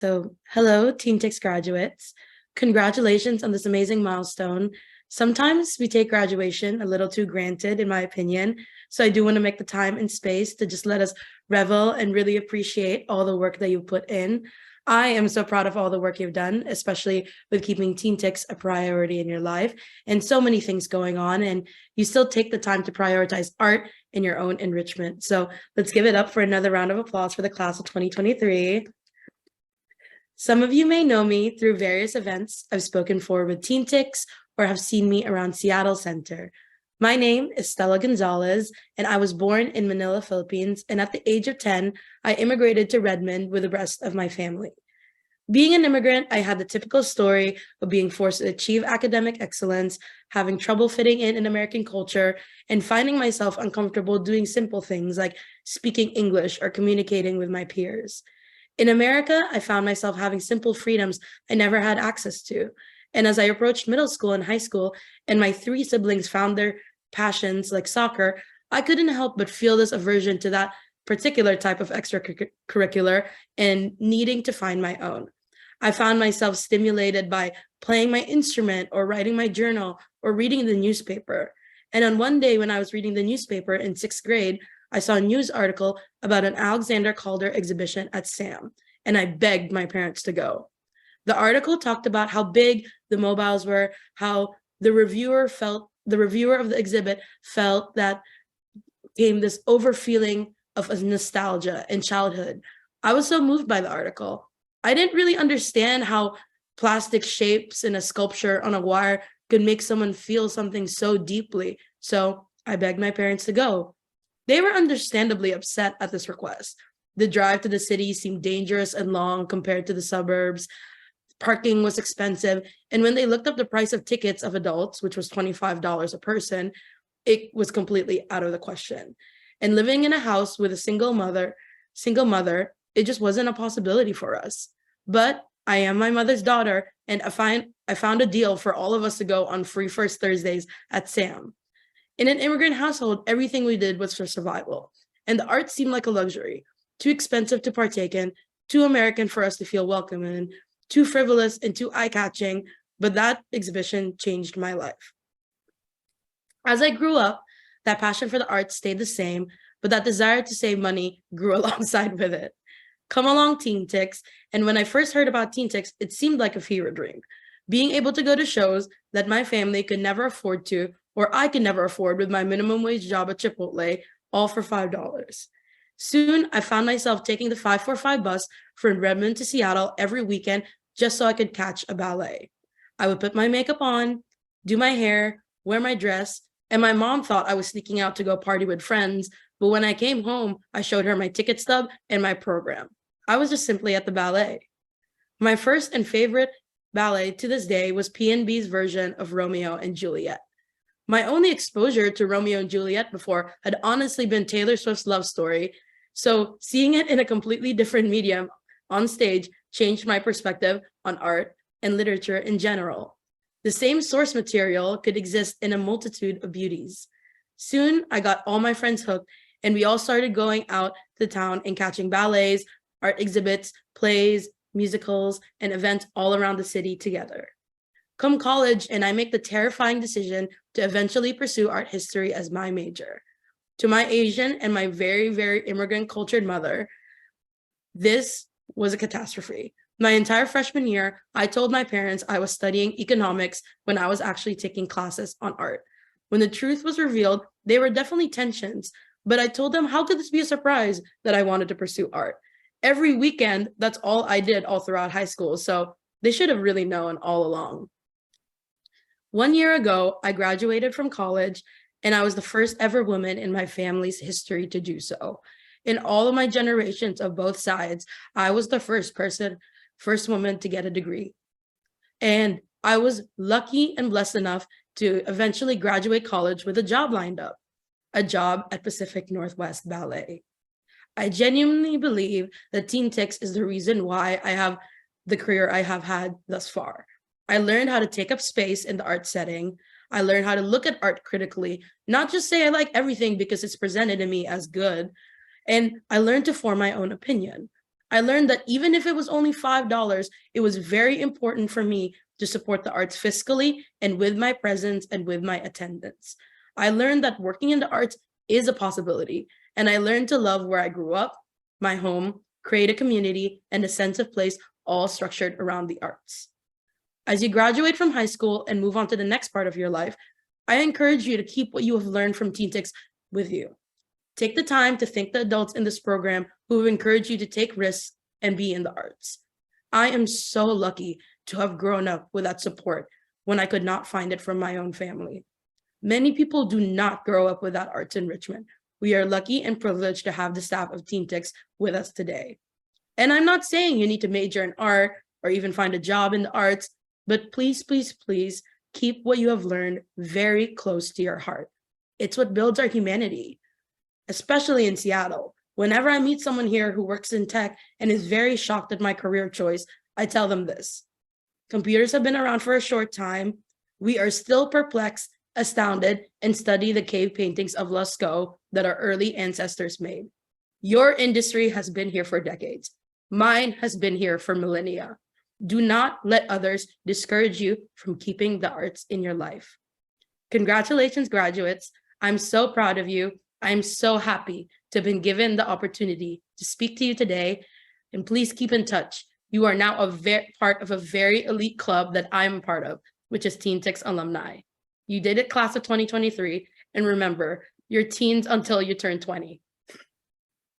Hello, TeenTix graduates. Congratulations on this amazing milestone. Sometimes we take graduation a little too granted, in my opinion. So I do want to make the time and space to just let us revel and really appreciate all the work that you put in. I am so proud of all the work you've done, especially with keeping TeenTix a priority in your life and so many things going on. And you still take the time to prioritize art in your own enrichment. So let's give it up for another round of applause for the class of 2023. Some of you may know me through various events I've spoken for with TeenTix or have seen me around Seattle Center. My name is Stella Gonzalez, and I was born in Manila, Philippines, and at the age of 10, I immigrated to Redmond with the rest of my family. Being an immigrant, I had the typical story of being forced to achieve academic excellence, having trouble fitting in American culture, and finding myself uncomfortable doing simple things like speaking English or communicating with my peers. In America, I found myself having simple freedoms I never had access to. And as I approached middle school and high school, and my three siblings found their passions like soccer, I couldn't help but feel this aversion to that particular type of extracurricular and needing to find my own. I found myself stimulated by playing my instrument or writing my journal or reading the newspaper. And on one day when I was reading the newspaper in sixth grade, I saw a news article about an Alexander Calder exhibition at SAM, and I begged my parents to go. The article talked about how big the mobiles were, how the reviewer of the exhibit felt that came this over feeling of nostalgia and childhood. I was so moved by the article. I didn't really understand how plastic shapes in a sculpture on a wire could make someone feel something so deeply. So I begged my parents to go. They were understandably upset at this request. The drive to the city seemed dangerous and long compared to the suburbs. Parking was expensive. And when they looked up the price of tickets of adults, which was $25 a person, it was completely out of the question. And living in a house with a single mother, it just wasn't a possibility for us. But I am my mother's daughter, and I found a deal for all of us to go on free First Thursdays at SAM. In an immigrant household, everything we did was for survival, and the art seemed like a luxury, too expensive to partake in, too American for us to feel welcome in, too frivolous and too eye-catching, but that exhibition changed my life. As I grew up, that passion for the arts stayed the same, but that desire to save money grew alongside with it. Come along, TeenTix, and when I first heard about TeenTix, it seemed like a fever dream. Being able to go to shows that my family could never afford to, or I could never afford with my minimum wage job at Chipotle, all for $5. Soon, I found myself taking the 545 bus from Redmond to Seattle every weekend just so I could catch a ballet. I would put my makeup on, do my hair, wear my dress, and my mom thought I was sneaking out to go party with friends, but when I came home, I showed her my ticket stub and my program. I was just simply at the ballet. My first and favorite ballet to this day was PNB's version of Romeo and Juliet. My only exposure to Romeo and Juliet before had honestly been Taylor Swift's Love Story, so seeing it in a completely different medium on stage changed my perspective on art and literature in general. The same source material could exist in a multitude of beauties. Soon, I got all my friends hooked, and we all started going out to town and catching ballets, art exhibits, plays, musicals, and events all around the city together. Come college, and I make the terrifying decision to eventually pursue art history as my major. To my Asian and my very, very immigrant cultured mother, this was a catastrophe. My entire freshman year, I told my parents I was studying economics when I was actually taking classes on art. When the truth was revealed, there were definitely tensions, but I told them, how could this be a surprise that I wanted to pursue art? Every weekend, that's all I did all throughout high school, so they should have really known all along. 1 year ago, I graduated from college, and I was the first ever woman in my family's history to do so. In all of my generations of both sides, I was the first woman to get a degree. And I was lucky and blessed enough to eventually graduate college with a job lined up, a job at Pacific Northwest Ballet. I genuinely believe that TeenTix is the reason why I have the career I have had thus far. I learned how to take up space in the art setting. I learned how to look at art critically, not just say I like everything because it's presented to me as good. And I learned to form my own opinion. I learned that even if it was only $5, it was very important for me to support the arts fiscally and with my presence and with my attendance. I learned that working in the arts is a possibility, and I learned to love where I grew up, my home, create a community, and a sense of place, all structured around the arts. As you graduate from high school and move on to the next part of your life, I encourage you to keep what you have learned from TeenTix with you. Take the time to thank the adults in this program who have encouraged you to take risks and be in the arts. I am so lucky to have grown up with that support when I could not find it from my own family. Many people do not grow up with that arts enrichment. We are lucky and privileged to have the staff of TeenTix with us today. And I'm not saying you need to major in art or even find a job in the arts, but please, please, please keep what you have learned very close to your heart. It's what builds our humanity, especially in Seattle. Whenever I meet someone here who works in tech and is very shocked at my career choice, I tell them this. Computers have been around for a short time. We are still perplexed, astounded, and study the cave paintings of Lascaux that our early ancestors made. Your industry has been here for decades. Mine has been here for millennia. Do not let others discourage you from keeping the arts in your life. Congratulations, graduates. I'm so proud of you. I'm so happy to have been given the opportunity to speak to you today. And please keep in touch. You are now part of a very elite club that I'm a part of, which is TeenTix Alumni. You did it, class of 2023. And remember, you're teens until you turn 20.